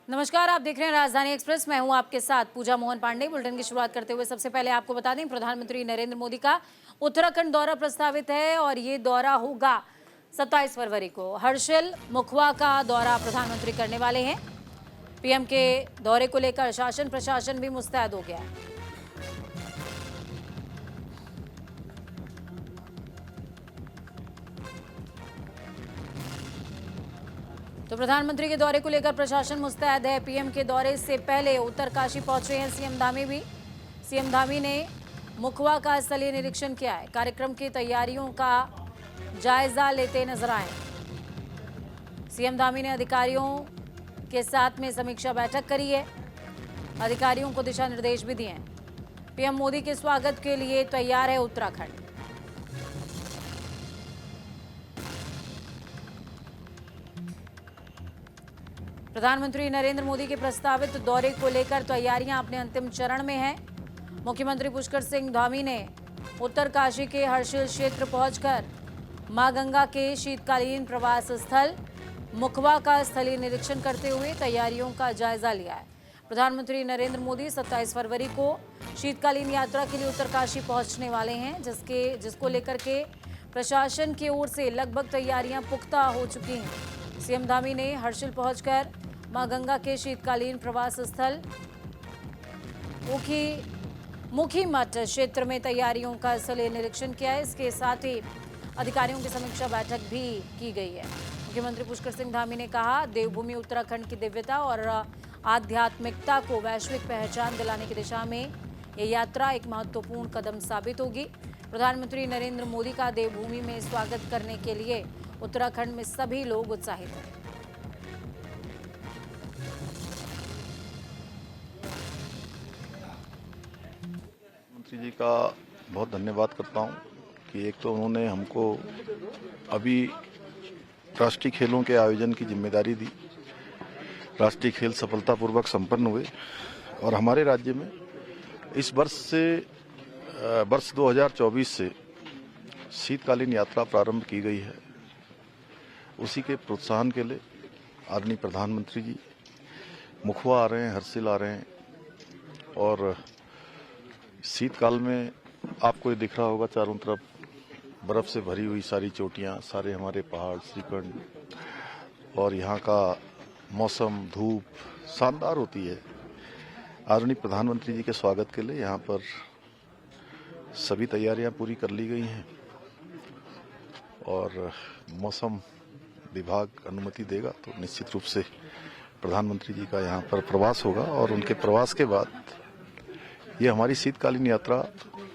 नमस्कार, आप देख रहे हैं राजधानी एक्सप्रेस। मैं हूं आपके साथ पूजा मोहन पांडे। बुलेटिन की शुरुआत करते हुए सबसे पहले आपको बता दें, प्रधानमंत्री नरेंद्र मोदी का उत्तराखंड दौरा प्रस्तावित है और ये दौरा होगा 27 फरवरी को। हर्षिल मुखवा का दौरा प्रधानमंत्री करने वाले हैं। पीएम के दौरे को लेकर शासन प्रशासन भी मुस्तैद हो गया है। तो प्रधानमंत्री के दौरे को लेकर प्रशासन मुस्तैद है। पीएम के दौरे से पहले उत्तरकाशी पहुंचे हैं सीएम धामी भी। सीएम धामी ने मुखवा का स्थलीय निरीक्षण किया है। कार्यक्रम की तैयारियों का जायजा लेते नजर आए। सीएम धामी ने अधिकारियों के साथ में समीक्षा बैठक करी है। अधिकारियों को दिशा निर्देश भी दिए हैं। पीएम मोदी के स्वागत के लिए तैयार है उत्तराखंड। प्रधानमंत्री नरेंद्र मोदी के प्रस्तावित दौरे को लेकर तैयारियां अपने अंतिम चरण में हैं। मुख्यमंत्री पुष्कर सिंह धामी ने उत्तरकाशी के हर्षिल क्षेत्र पहुंचकर मां गंगा के शीतकालीन प्रवास स्थल मुखवा का स्थलीय निरीक्षण करते हुए तैयारियों का जायजा लिया है। प्रधानमंत्री नरेंद्र मोदी 27 फरवरी को शीतकालीन यात्रा के लिए उत्तरकाशी पहुंचने वाले हैं, जिसको लेकर के प्रशासन की ओर से लगभग तैयारियां पुख्ता हो चुकी हैं। सीएम धामी ने हर्षिल पहुंचकर मां गंगा के शीतकालीन प्रवास स्थल मुखी मठ क्षेत्र में तैयारियों का स्थलीय निरीक्षण किया है। इसके साथ ही अधिकारियों की समीक्षा बैठक भी की गई है। मुख्यमंत्री पुष्कर सिंह धामी ने कहा, देवभूमि उत्तराखंड की दिव्यता और आध्यात्मिकता को वैश्विक पहचान दिलाने की दिशा में ये यात्रा एक महत्वपूर्ण कदम साबित होगी। प्रधानमंत्री नरेंद्र मोदी का देवभूमि में स्वागत करने के लिए उत्तराखंड में सभी लोग उत्साहित हैं। मंत्री जी का बहुत धन्यवाद करता हूं कि एक तो उन्होंने हमको अभी राष्ट्रीय खेलों के आयोजन की जिम्मेदारी दी। राष्ट्रीय खेल सफलतापूर्वक संपन्न हुए और हमारे राज्य में इस वर्ष 2024 से शीतकालीन यात्रा प्रारंभ की गई है। उसी के प्रोत्साहन के लिए आदरणीय प्रधानमंत्री जी मुखवा आ रहे हैं, हर्षिल आ रहे हैं और शीतकाल में आपको ये दिख रहा होगा चारों तरफ बर्फ से भरी हुई सारी चोटियां, सारे हमारे पहाड़, श्रीखंड और यहाँ का मौसम, धूप शानदार होती है। आदरणीय प्रधानमंत्री जी के स्वागत के लिए यहाँ पर सभी तैयारियां पूरी कर ली गई हैं और मौसम विभाग अनुमति देगा तो निश्चित रूप से प्रधानमंत्री जी का यहाँ पर प्रवास होगा और उनके प्रवास के बाद ये हमारी शीतकालीन यात्रा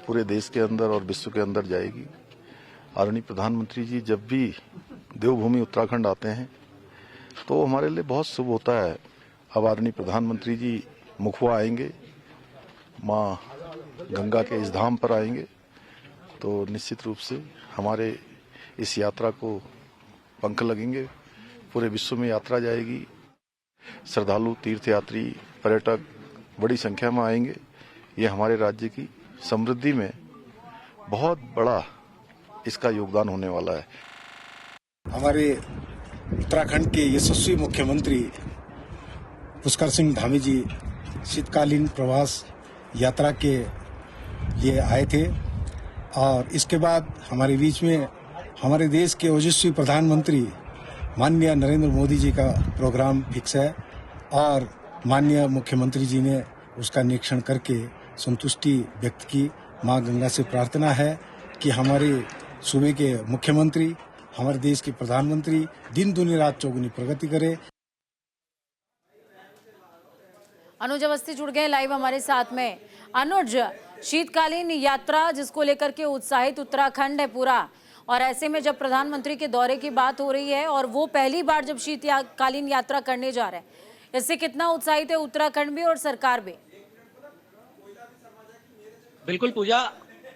पूरे देश के अंदर और विश्व के अंदर जाएगी। आदरणीय प्रधानमंत्री जी जब भी देवभूमि उत्तराखंड आते हैं तो हमारे लिए बहुत शुभ होता है। अब आदरणीय प्रधानमंत्री जी मुखवा आएंगे, माँ गंगा के इस धाम पर आएंगे तो निश्चित रूप से हमारे इस यात्रा को पंख लगेंगे। पूरे विश्व में यात्रा जाएगी। श्रद्धालु, तीर्थयात्री, पर्यटक बड़ी संख्या में आएंगे। ये हमारे राज्य की समृद्धि में बहुत बड़ा इसका योगदान होने वाला है। हमारे उत्तराखंड के यशस्वी मुख्यमंत्री पुष्कर सिंह धामी जी शीतकालीन प्रवास यात्रा के लिए आए थे और इसके बाद हमारे बीच में हमारे देश के ओजस्वी प्रधानमंत्री माननीय नरेंद्र मोदी जी का प्रोग्राम फिक्स है और माननीय मुख्यमंत्री जी ने उसका निरीक्षण करके संतुष्टि व्यक्त की। मां गंगा से प्रार्थना है कि हमारे सूबे के मुख्यमंत्री, हमारे देश के प्रधानमंत्री दिन दुनी रात चौगुनी प्रगति करे। अनुज अवस्थी जुड़ गए लाइव हमारे साथ में। अनुज, शीतकालीन यात्रा जिसको लेकर के उत्साहित उत्तराखंड है पूरा, और ऐसे में जब प्रधानमंत्री के दौरे की बात हो रही है और वो पहली बार जब शीतकालीन यात्रा करने जा रहे हैं, इससे कितना उत्साहित है उत्तराखंड भी और सरकार भी? बिल्कुल पूजा,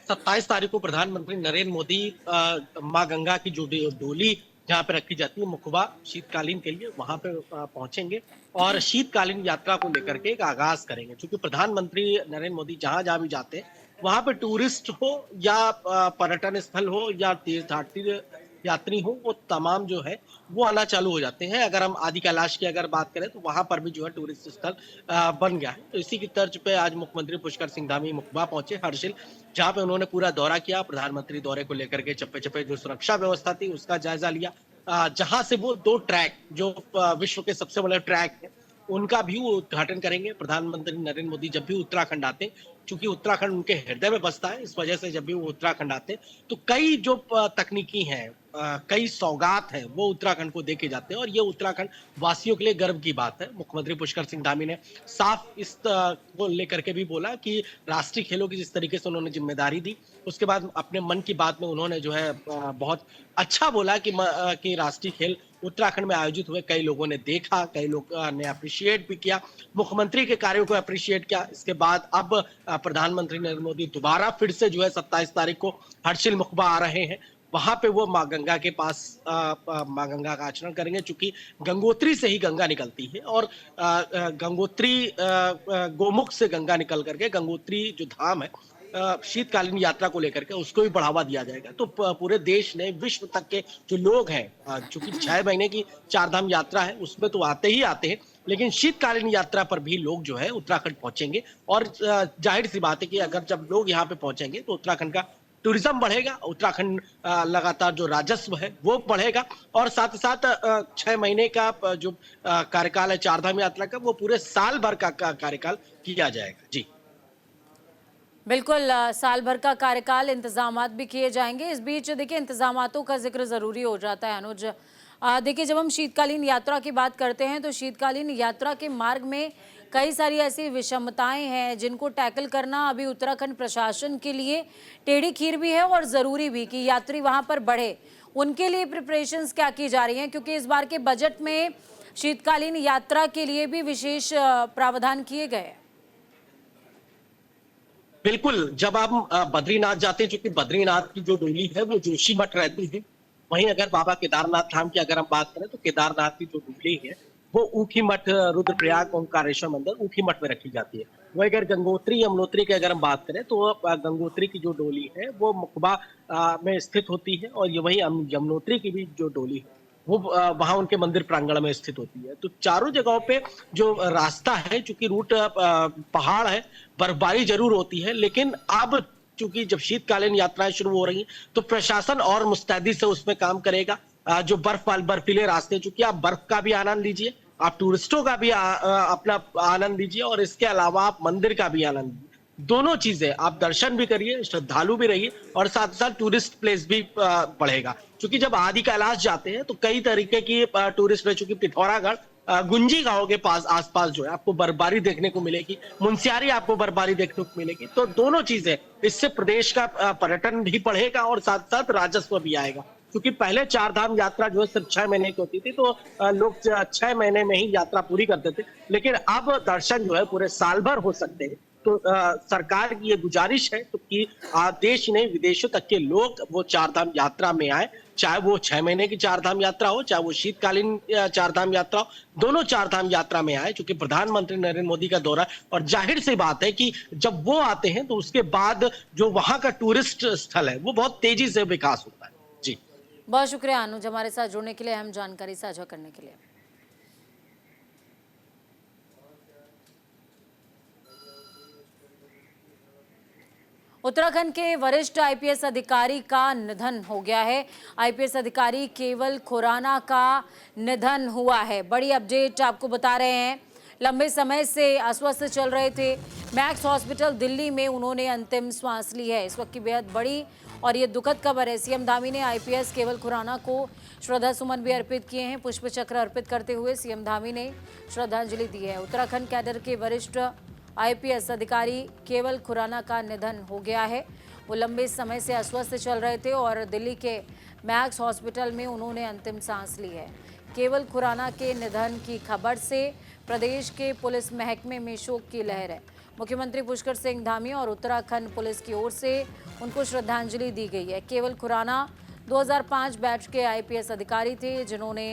27 तारीख को प्रधानमंत्री नरेंद्र मोदी मां गंगा की जो डोली जहां पे रखी जाती है मुखवा शीतकालीन के लिए, वहां पे पहुंचेंगे और शीतकालीन यात्रा को लेकर के एक आगाज करेंगे। क्योंकि प्रधानमंत्री नरेंद्र मोदी जहां जहां भी जाते हैं वहां पे टूरिस्ट हो या पर्यटन स्थल हो या तीर्थयात्री यात्री हो वो तमाम जो है वो आना चालू हो जाते हैं। अगर हम आदि कैलाश की अगर बात करें तो वहां पर भी जो है टूरिस्ट स्थल बन गया है। तो इसी की तर्ज पे आज मुख्यमंत्री पुष्कर सिंह धामी मुकबा पहुंचे हर्षिल, जहां पे उन्होंने पूरा दौरा किया। प्रधानमंत्री दौरे को लेकर के चप्पे चप्पे जो सुरक्षा व्यवस्था थी उसका जायजा लिया। जहां से वो 2 ट्रैक जो विश्व के सबसे बड़े ट्रैक है उनका भी वो उद्घाटन करेंगे। प्रधानमंत्री नरेंद्र मोदी जब भी उत्तराखंड आते हैं, चूंकि उत्तराखंड उनके हृदय में बसता है, इस वजह से जब भी वो उत्तराखंड आते हैं तो कई जो तकनीकी हैं, कई सौगात हैं वो उत्तराखंड को देके जाते हैं और ये उत्तराखंड वासियों के लिए गर्व की बात है। मुख्यमंत्री पुष्कर सिंह धामी ने साफ इस को लेकर के भी बोला कि राष्ट्रीय खेलों की जिस तरीके से उन्होंने जिम्मेदारी दी, उसके बाद अपने मन की बात में उन्होंने जो है बहुत अच्छा बोला कि राष्ट्रीय खेल उत्तराखंड में आयोजित हुए, कई लोगों ने देखा, कई लोग ने अप्रिशिएट भी किया, मुख्यमंत्री के कार्यों को अप्रिशिएट किया। इसके बाद अब प्रधानमंत्री नरेंद्र मोदी दोबारा फिर से जो है 27 तारीख को हर्षिल मुकबा आ रहे हैं। वहां पे वो माँ गंगा के पास माँ गंगा का आचरण करेंगे, चूंकि गंगोत्री से ही गंगा निकलती है और गंगोत्री गोमुख से गंगा निकल करके गंगोत्री जो धाम है शीतकालीन यात्रा को लेकर के उसको भी बढ़ावा दिया जाएगा। तो पूरे देश ने, विश्व तक के जो लोग हैं, चूंकि 6 महीने की 4 धाम यात्रा है उसमें तो आते ही आते हैं, लेकिन शीतकालीन यात्रा पर भी लोग जो है उत्तराखंड पहुंचेंगे और जाहिर सी बात है कि अगर जब लोग यहाँ पे पहुंचेंगे तो उत्तराखंड का टूरिज्म बढ़ेगा, उत्तराखंड लगातार जो राजस्व है वो बढ़ेगा और साथ ही साथ 6 महीने का जो कार्यकाल है 4 धाम यात्रा का, वो पूरे साल भर का कार्यकाल किया जाएगा। जी बिल्कुल, साल भर का कार्यकाल, इंतजामात भी किए जाएंगे। इस बीच देखिए इंतजामातों का जिक्र ज़रूरी हो जाता है अनुज। देखिए जब हम शीतकालीन यात्रा की बात करते हैं तो शीतकालीन यात्रा के मार्ग में कई सारी ऐसी विषमताएं हैं जिनको टैकल करना अभी उत्तराखंड प्रशासन के लिए टेढ़ी खीर भी है और ज़रूरी भी कि यात्री वहां पर बढ़े। उनके लिए प्रिपरेशंस क्या की जा रही हैं, क्योंकि इस बार के बजट में शीतकालीन यात्रा के लिए भी विशेष प्रावधान किए गए हैं। बिल्कुल, जब आप बद्रीनाथ जाते हैं, क्योंकि बद्रीनाथ की जो डोली है वो जोशीमठ रहती है, वहीं अगर बाबा केदारनाथ धाम की अगर हम बात करें तो केदारनाथ की जो डोली है वो ऊखीमठ, रुद्रप्रयाग ओंकारेश्वर मंदिर ऊखीमठ में रखी जाती है। वही अगर गंगोत्री यमुनोत्री की अगर हम बात करें तो गंगोत्री की जो डोली है वो मुकबा में स्थित होती है और ये वही यमुनोत्री की भी जो डोली है वो वहां उनके मंदिर प्रांगण में स्थित होती है। तो चारों जगहों पे जो रास्ता है, चूंकि रूट पहाड़ है, बर्फबारी जरूर होती है, लेकिन अब चूंकि जब शीतकालीन यात्राएं शुरू हो रही हैं तो प्रशासन और मुस्तैदी से उसमें काम करेगा। जो बर्फीले रास्ते, चूंकि आप बर्फ का भी आनंद लीजिए, आप टूरिस्टों का भी अपना आनंद लीजिए और इसके अलावा आप मंदिर का भी आनंद लीजिए। दोनों चीजें, आप दर्शन भी करिए, श्रद्धालु भी रहिए और साथ साथ टूरिस्ट प्लेस भी बढ़ेगा। क्योंकि जब आदि कैलाश जाते हैं तो कई तरीके की टूरिस्ट प्लेस, चूंकि पिथौरागढ़, गुंजी गांव के पास आसपास जो है आपको बर्फबारी देखने को मिलेगी, मुनस्यारी आपको बर्फबारी देखने को मिलेगी। तो दोनों चीजें, इससे प्रदेश का पर्यटन भी बढ़ेगा और साथ साथ राजस्व भी आएगा। क्योंकि पहले 4 धाम यात्रा जो है सिर्फ 6 महीने की होती थी, तो लोग 6 महीने में ही यात्रा पूरी करते थे, लेकिन अब दर्शन जो है पूरे साल भर हो सकते हैं। तो सरकार की ये गुजारिश है तो कि देश नहीं विदेशों तक के लोग वो 4 धाम यात्रा में आए, चाहे वो 6 महीने की 4 धाम यात्रा हो, चाहे वो शीतकालीन 4 धाम यात्रा हो, दोनों 4 धाम यात्रा में आए। क्योंकि प्रधानमंत्री नरेंद्र मोदी का दौरा, और जाहिर सी बात है कि जब वो आते हैं तो उसके बाद जो वहां का टूरिस्ट स्थल है वो बहुत तेजी से विकास होता है। जी बहुत शुक्रिया अनुज, हमारे साथ जुड़ने के लिए, अहम जानकारी साझा करने के लिए। उत्तराखंड के वरिष्ठ आईपीएस अधिकारी का निधन हो गया है। आईपीएस अधिकारी केवल खुराना का निधन हुआ है। बड़ी अपडेट आपको बता रहे हैं। लंबे समय से अस्वस्थ चल रहे थे, मैक्स हॉस्पिटल दिल्ली में उन्होंने अंतिम श्वास ली है। इस वक्त की बेहद बड़ी और ये दुखद खबर है। सीएम धामी ने आईपीएस केवल खुराना को श्रद्धा सुमन भी अर्पित किए हैं। पुष्प चक्र अर्पित करते हुए सीएम धामी ने श्रद्धांजलि दी है। उत्तराखंड कैडर के वरिष्ठ आईपीएस अधिकारी केवल खुराना का निधन हो गया है। वो लंबे समय से अस्वस्थ चल रहे थे और दिल्ली के मैक्स हॉस्पिटल में उन्होंने अंतिम सांस ली है। केवल खुराना के निधन की खबर से प्रदेश के पुलिस महकमे में शोक की लहर है। मुख्यमंत्री पुष्कर सिंह धामी और उत्तराखंड पुलिस की ओर से उनको श्रद्धांजलि दी गई है। केवल खुराना 2005 बैच के आईपीएस अधिकारी थे जिन्होंने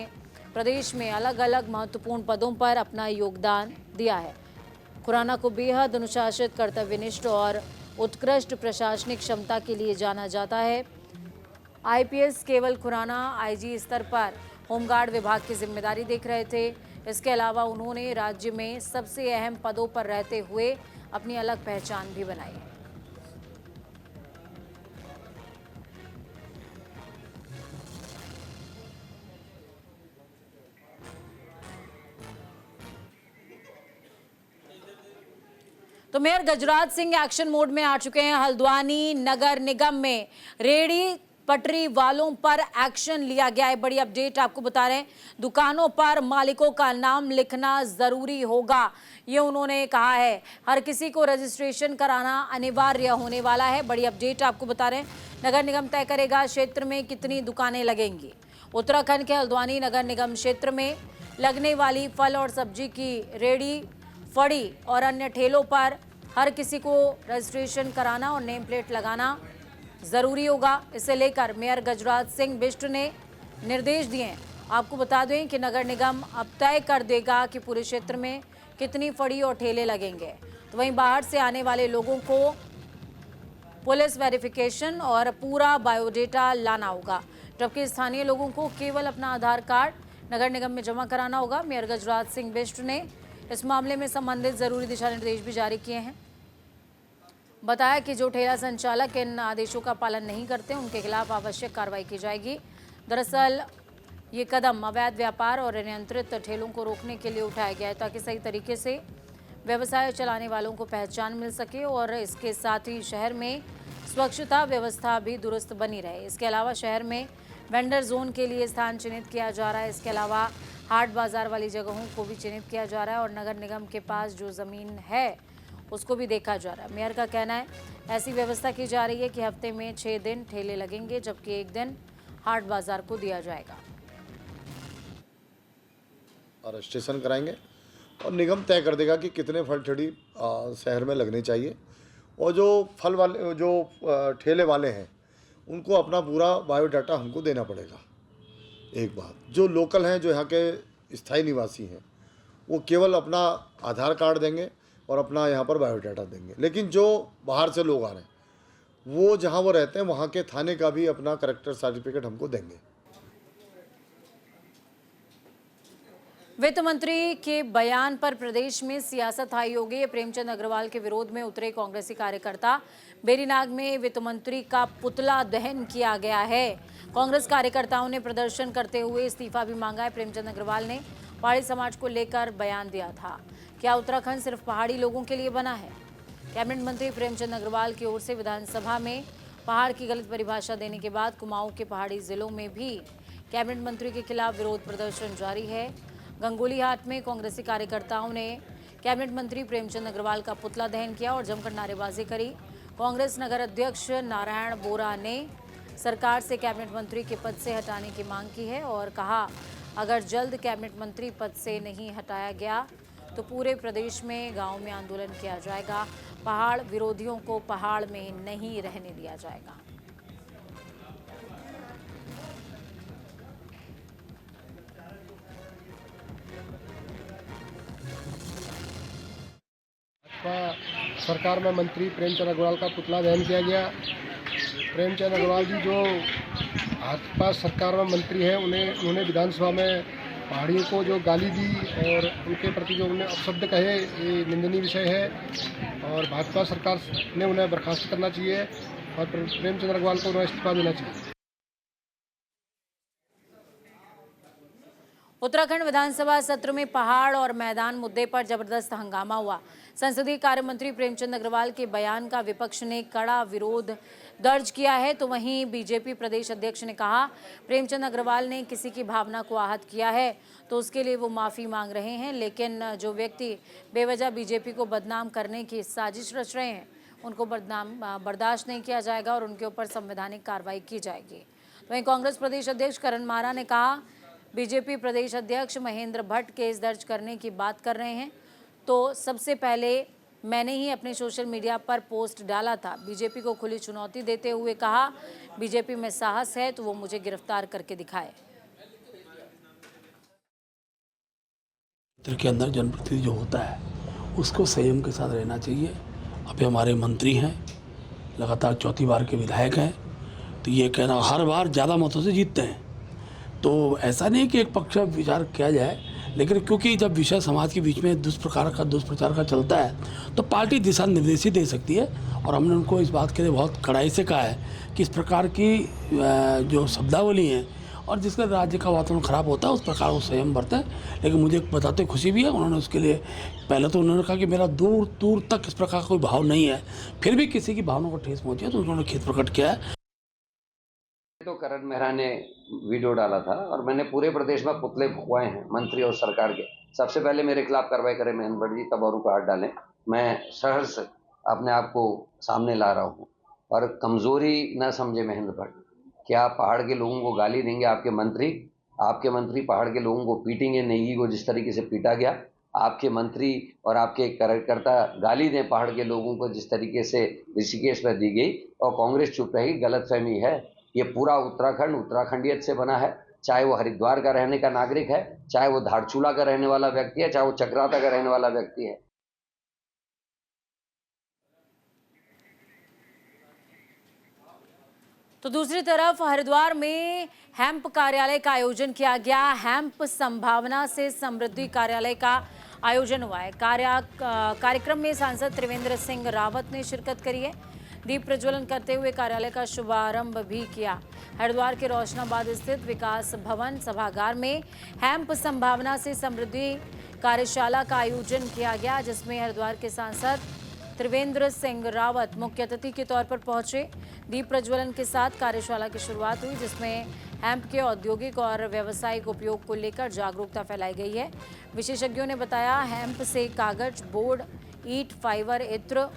प्रदेश में अलग अलग महत्वपूर्ण पदों पर अपना योगदान दिया है। खुराना को बेहद अनुशासित, कर्तव्यनिष्ठ और उत्कृष्ट प्रशासनिक क्षमता के लिए जाना जाता है। आईपीएस केवल खुराना आईजी स्तर पर होमगार्ड विभाग की जिम्मेदारी देख रहे थे। इसके अलावा उन्होंने राज्य में सबसे अहम पदों पर रहते हुए अपनी अलग पहचान भी बनाई। तो mayor Gajraj Singh action mode में आ चुके हैं। हल्द्वानी नगर निगम में रेहड़ी पटरी वालों पर एक्शन लिया गया है। बड़ी अपडेट आपको बता रहे हैं, दुकानों पर मालिकों का नाम लिखना जरूरी होगा, ये उन्होंने कहा है। हर किसी को रजिस्ट्रेशन कराना अनिवार्य होने वाला है। बड़ी अपडेट आपको बता रहे हैं, नगर निगम तय करेगा क्षेत्र में कितनी दुकानें लगेंगी। उत्तराखंड के हल्द्वानी नगर निगम क्षेत्र में लगने वाली फल और सब्जी की रेहड़ी फड़ी और अन्य ठेलों पर हर किसी को रजिस्ट्रेशन कराना और नेम प्लेट लगाना जरूरी होगा। इसे लेकर मेयर गजराज सिंह बिष्ट ने निर्देश दिए हैं। आपको बता दें कि नगर निगम अब तय कर देगा कि पूरे क्षेत्र में कितनी फड़ी और ठेले लगेंगे। तो वहीं बाहर से आने वाले लोगों को पुलिस वेरिफिकेशन और पूरा बायोडेटा लाना होगा, जबकि स्थानीय लोगों को केवल अपना आधार कार्ड नगर निगम में जमा कराना होगा। मेयर गजराज सिंह बिष्ट ने इस मामले में संबंधित जरूरी दिशा निर्देश भी जारी किए हैं। बताया कि जो ठेला संचालक इन आदेशों का पालन नहीं करते उनके खिलाफ आवश्यक कार्रवाई की जाएगी। दरअसल ये कदम अवैध व्यापार और नियंत्रित ठेलों को रोकने के लिए उठाया गया है, ताकि सही तरीके से व्यवसाय चलाने वालों को पहचान मिल सके और इसके साथ ही शहर में स्वच्छता व्यवस्था भी दुरुस्त बनी रहे। इसके अलावा शहर में वेंडर जोन के लिए स्थान चिन्हित किया जा रहा है। इसके अलावा हाट बाजार वाली जगहों को भी चिन्हित किया जा रहा है और नगर निगम के पास जो ज़मीन है उसको भी देखा जा रहा है। मेयर का कहना है ऐसी व्यवस्था की जा रही है कि हफ्ते में 6 दिन ठेले लगेंगे, जबकि 1 दिन हाट बाजार को दिया जाएगा। रजिस्ट्रेशन कराएंगे और निगम तय कर देगा कि कितने फल ठेली शहर में लगने चाहिए। और जो फल वाले जो ठेले वाले हैं उनको अपना पूरा बायोडाटा हमको देना पड़ेगा। एक बात, जो लोकल हैं, जो यहाँ के स्थायी निवासी हैं, वो केवल अपना आधार कार्ड देंगे और अपना यहाँ पर बायोडाटा देंगे। लेकिन जो बाहर से लोग आ रहे हैं वो जहाँ वो रहते हैं वहाँ के थाने का भी अपना करेक्टर सर्टिफिकेट हमको देंगे। वित्त मंत्री के बयान पर प्रदेश में सियासत हाई हो गई। प्रेमचंद अग्रवाल के विरोध में उतरे कांग्रेसी कार्यकर्ता। बेरीनाग में वित्त मंत्री का पुतला दहन किया गया है। कांग्रेस कार्यकर्ताओं ने प्रदर्शन करते हुए इस्तीफा भी मांगा है। प्रेमचंद अग्रवाल ने पहाड़ी समाज को लेकर बयान दिया था। क्या उत्तराखंड सिर्फ पहाड़ी लोगों के लिए बना है? कैबिनेट मंत्री प्रेमचंद अग्रवाल की ओर से विधानसभा में पहाड़ की गलत परिभाषा देने के बाद कुमाऊं के पहाड़ी जिलों में भी कैबिनेट मंत्री के खिलाफ विरोध प्रदर्शन जारी है। गंगोलीहाट में कांग्रेसी कार्यकर्ताओं ने कैबिनेट मंत्री प्रेमचंद अग्रवाल का पुतला दहन किया और जमकर नारेबाजी करी। कांग्रेस नगर अध्यक्ष नारायण बोरा ने सरकार से कैबिनेट मंत्री के पद से हटाने की मांग की है और कहा, अगर जल्द कैबिनेट मंत्री पद से नहीं हटाया गया तो पूरे प्रदेश में गांव में आंदोलन किया जाएगा। पहाड़ विरोधियों को पहाड़ में नहीं रहने दिया जाएगा। सरकार में मंत्री प्रेमचंद अग्रवाल का पुतला दहन किया गया। प्रेमचंद अग्रवाल जी जो भाजपा सरकार में मंत्री है उन्होंने विधानसभा में पहाड़ियों को जो गाली दी और उनके प्रति जो उन्हें अपशब्द कहे, ये निंदनीय विषय है और भाजपा सरकार ने उन्हें बर्खास्त करना चाहिए और प्रेमचंद अग्रवाल को उन्हें इस्तीफा देना चाहिए। उत्तराखंड विधानसभा सत्र में पहाड़ और मैदान मुद्दे पर जबरदस्त हंगामा हुआ। संसदीय कार्य मंत्री प्रेमचंद अग्रवाल के बयान का विपक्ष ने कड़ा विरोध दर्ज किया है, तो वहीं बीजेपी प्रदेश अध्यक्ष ने कहा प्रेमचंद अग्रवाल ने किसी की भावना को आहत किया है तो उसके लिए वो माफ़ी मांग रहे हैं, लेकिन जो व्यक्ति बेवजह बीजेपी को बदनाम करने की साजिश रच रहे हैं उनको बर्दाश्त नहीं किया जाएगा और उनके ऊपर संवैधानिक कार्रवाई की जाएगी। वहीं कांग्रेस प्रदेश अध्यक्ष करण मारा ने कहा बीजेपी प्रदेश अध्यक्ष महेंद्र भट्ट केस दर्ज करने की बात कर रहे हैं, तो सबसे पहले मैंने ही अपने सोशल मीडिया पर पोस्ट डाला था। बीजेपी को खुली चुनौती देते हुए कहा बीजेपी में साहस है तो वो मुझे गिरफ्तार करके दिखाए। के अंदर जनप्रतिनिधि जो होता है उसको संयम के साथ रहना चाहिए। अभी हमारे मंत्री हैं, लगातार चौथी बार के विधायक हैं, तो ये कहना हर बार ज़्यादा मतों से जीतते हैं। तो ऐसा नहीं कि एक पक्ष विचार किया जाए, लेकिन क्योंकि जब विषय समाज के बीच में दुष्प्रचार का चलता है तो पार्टी दिशा निर्देश ही दे सकती है। और हमने उनको इस बात के लिए बहुत कड़ाई से कहा है कि इस प्रकार की जो शब्दावली हैं और जिसका राज्य का वातावरण खराब होता है उस प्रकार वो संयम बरतें। लेकिन मुझे बताते खुशी भी है, उन्होंने उसके लिए पहले तो उन्होंने कहा कि मेरा दूर दूर तक इस प्रकार का कोई भाव नहीं है, फिर भी किसी की भावना को ठेस पहुँची है तो उन्होंने खेद प्रकट किया है। तो करण मेहरा ने वीडियो डाला था और मैंने पूरे प्रदेश में पुतले फुकवाए हैं मंत्री और सरकार के। सबसे पहले मेरे खिलाफ कार्रवाई करें महेंद्र भट्ट जी, तब और ऊपर हाथ डालें। मैं सहर्ष अपने आप को सामने ला रहा हूँ और कमजोरी न समझे महेंद्र भट्ट। क्या आप पहाड़ के लोगों को गाली देंगे? आपके मंत्री पहाड़ के लोगों को पीटेंगे? नेगी को जिस तरीके से पीटा गया, आपके मंत्री और आपके कार्यकर्ता गाली दें पहाड़ के लोगों को जिस तरीके से ऋषिकेश में दी गई और कांग्रेस चुप रहेगी? गलतफहमी है। ये पूरा उत्तराखंड उत्तराखंडियत से बना है, चाहे वो हरिद्वार का रहने का नागरिक है, चाहे वो धारचूला का रहने वाला व्यक्ति है, चाहे वो चक्राता का रहने वाला व्यक्ति है। तो दूसरी तरफ हरिद्वार में हैम्प कार्यालय का आयोजन किया गया। हैम्प संभावना से समृद्धि कार्यालय का आयोजन हुआ है। कार्यक्रम में सांसद त्रिवेंद्र सिंह रावत ने शिरकत करी है। दीप प्रज्वलन करते हुए कार्यालय का शुभारंभ भी किया। हरिद्वार के रोशनाबाद स्थित विकास भवन सभागार में हैम्प संभावना से समृद्धि कार्यशाला का आयोजन किया गया, जिसमें हरिद्वार के सांसद त्रिवेंद्र सिंह रावत मुख्य अतिथि के तौर पर पहुंचे। दीप प्रज्वलन के साथ कार्यशाला की शुरुआत हुई, जिसमें हैम्प के औद्योगिक और व्यावसायिक उपयोग को लेकर जागरूकता फैलाई गई है। विशेषज्ञों ने बताया हैम्प से कागज, बोर्ड, ईंट, फाइबर, इत्र,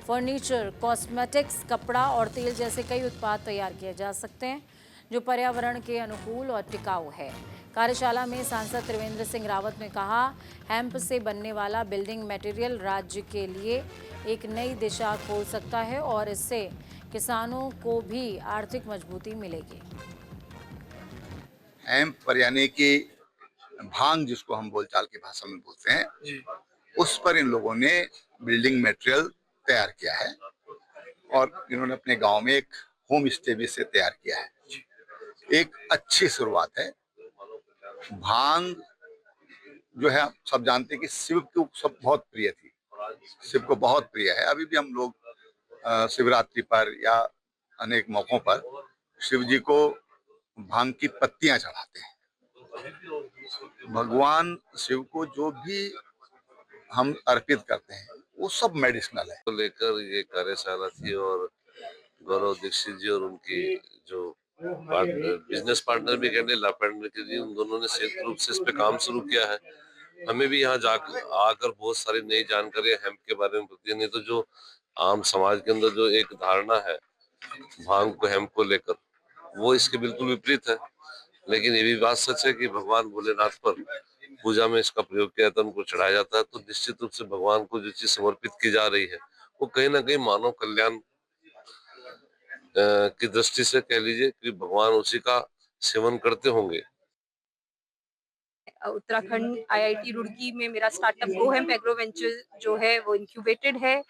फर्नीचर, कॉस्मेटिक्स, कपड़ा और तेल जैसे कई उत्पाद तैयार किए जा सकते हैं, जो पर्यावरण के अनुकूल और टिकाऊ है। कार्यशाला में सांसद त्रिवेंद्र सिंह रावत ने कहा, हैम्प से बनने वाला बिल्डिंग मटेरियल राज्य के लिए एक नई दिशा खोल सकता है और इससे किसानों को भी आर्थिक मजबूती मिलेगी। हैम्प पर यानी कि भांग, जिसको हम बोलचाल की भाषा में बोलते हैं, उस पर इन लोगों ने बिल्डिंग मटेरियल तैयार किया है और इन्होंने अपने गांव में एक होम स्टे भी से तैयार किया है। एक अच्छी शुरुआत है। भांग जो है, सब जानते हैं कि शिव को सब बहुत प्रिय थी, शिव को बहुत प्रिय है। अभी भी हम लोग शिवरात्रि पर या अनेक मौकों पर शिव जी को भांग की पत्तियां चढ़ाते हैं। भगवान शिव को जो भी हम अर्पित करते हैं वो सब मेडिसिनल है। तो लेकर ये कार्यशाला थी और गौरव दीक्षित जी और उनकी जो बिजनेस पार्टनर भी कहने लापेंद्र के जी, उन दोनों ने संयुक्त रूप से इस पे काम शुरू किया है। हमें भी यहाँ आकर बहुत सारी नई जानकारियां हेम्प के बारे में होती है। नहीं तो जो आम समाज के अंदर जो एक धारणा है भांग को, हेम्प को लेकर, वो इसके बिल्कुल विपरीत है। लेकिन ये भी बात सच है कि भगवान भोलेनाथ पर पूजा में इसका प्रयोग किया जाता है, उनको चढ़ाया जाता है। तो निश्चित रूप से भगवान को जो चीज समर्पित की जा रही है वो कहीं ना कहीं मानव कल्याण की दृष्टि से कह लीजिए कि भगवान उसी का सेवन करते होंगे। उत्तराखंड आईआईटी रुड़की में मेरा स्टार्टअप गोहेम्प एग्रो वेंचर जो है वो इंक्यूबेटेड है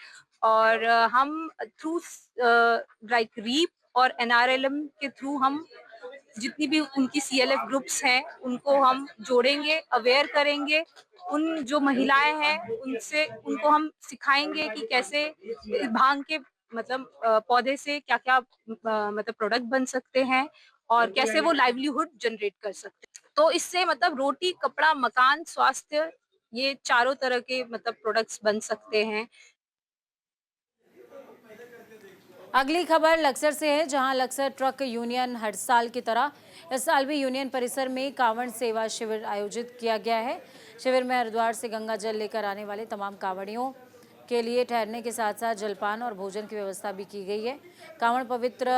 और हम थ्रू लाइक रीप और एनआरएलएम के थ्रू हम जितनी भी उनकी सीएलएफ ग्रुप्स हैं उनको हम जोड़ेंगे, अवेयर करेंगे। उन जो महिलाएं हैं उनको हम सिखाएंगे कि कैसे भांग के मतलब पौधे से क्या क्या मतलब प्रोडक्ट बन सकते हैं और कैसे वो लाइवलीहुड जनरेट कर सकते हैं। तो इससे मतलब रोटी, कपड़ा, मकान, स्वास्थ्य, ये चारों तरह के मतलब प्रोडक्ट्स बन सकते हैं। अगली खबर लक्सर से है, जहां लक्सर ट्रक यूनियन हर साल की तरह इस साल भी यूनियन परिसर में कांवड़ सेवा शिविर आयोजित किया गया है। शिविर में हरिद्वार से गंगा जल लेकर आने वाले तमाम कांवड़ियों के लिए ठहरने के साथ साथ जलपान और भोजन की व्यवस्था भी की गई है। कांवड़ पवित्र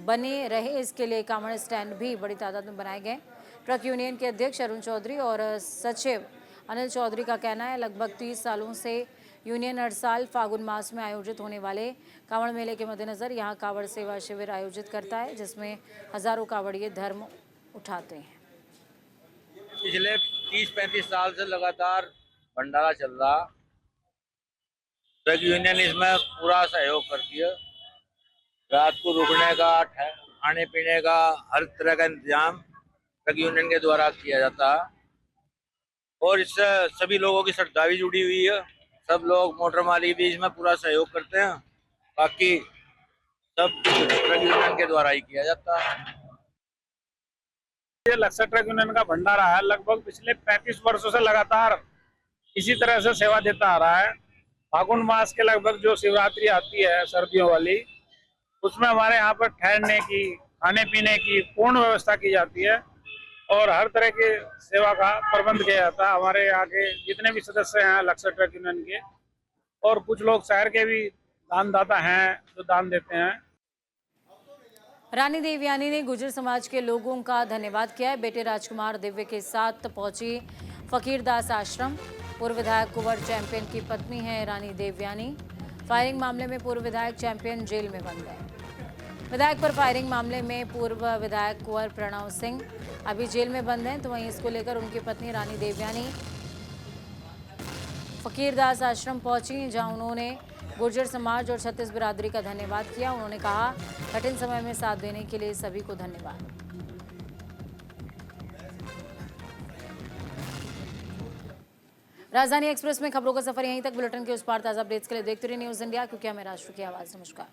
बने रहे, इसके लिए कांवड़ स्टैंड भी बड़ी तादाद में बनाए गए। ट्रक यूनियन के अध्यक्ष अरुण चौधरी और सचिव अनिल चौधरी का कहना है, लगभग 30 सालों से यूनियन हर साल फागुन मास में आयोजित होने वाले कांवड़ मेले के मद्देनजर यहाँ कांवड़ सेवा शिविर आयोजित करता है, जिसमें हजारों कांवड़िए धर्म उठाते हैं। पिछले 30-35 साल से लगातार भंडारा चल रहा। ट्रक यूनियन इसमें पूरा सहयोग करती है। रात को रुकने का, खाने पीने का हर तरह का इंतजाम ट्रक यूनियन के द्वारा किया जाता है और इससे सभी लोगों की श्रद्धा भी जुड़ी हुई है। सब लोग मोटर मालिक भी इसमें पूरा सहयोग करते हैं। बाकी सब ट्रक यूनियन के द्वारा ही किया जाता है। ये लक्सर ट्रक यूनियन का भंडारा है, लगभग पिछले 35 वर्षों से लगातार इसी तरह से सेवा देता आ रहा है। फागुन मास के लगभग जो शिवरात्रि आती है सर्दियों वाली, उसमें हमारे यहाँ पर ठहरने की, खाने पीने की पूर्ण व्यवस्था की जाती है और हर तरह की सेवा का प्रबंध किया जाता है। हमारे यहाँ के जितने भी सदस्य हैं लक्सर ट्रक यूनियन के, और कुछ लोग शहर के भी दानदाता हैं जो दान देते हैं। रानी देवयानी ने गुर्जर समाज के लोगों का धन्यवाद किया है। बेटे राजकुमार दिव्य के साथ पहुंची फकीरदास आश्रम। पूर्व विधायक कुंवर चैंपियन की पत्नी है रानी देवयानी। फायरिंग मामले में पूर्व विधायक चैंपियन जेल में बंद है। विधायक पर फायरिंग मामले में पूर्व विधायक कुंवर प्रणव सिंह अभी जेल में बंद हैं, तो वहीं इसको लेकर उनकी पत्नी रानी देवयानी फकीरदास आश्रम पहुंची, जहां उन्होंने गुर्जर समाज और छत्तीस बिरादरी का धन्यवाद किया। उन्होंने कहा, कठिन समय में साथ देने के लिए सभी को धन्यवाद। राजधानी एक्सप्रेस में खबरों का सफर यहीं तक। बुलेटिन के उस पार ताज़ा अपडेट्स के लिए देखते रहिए न्यूज़ इंडिया, क्योंकि हमें राष्ट्र की आवाज़। नमस्कार।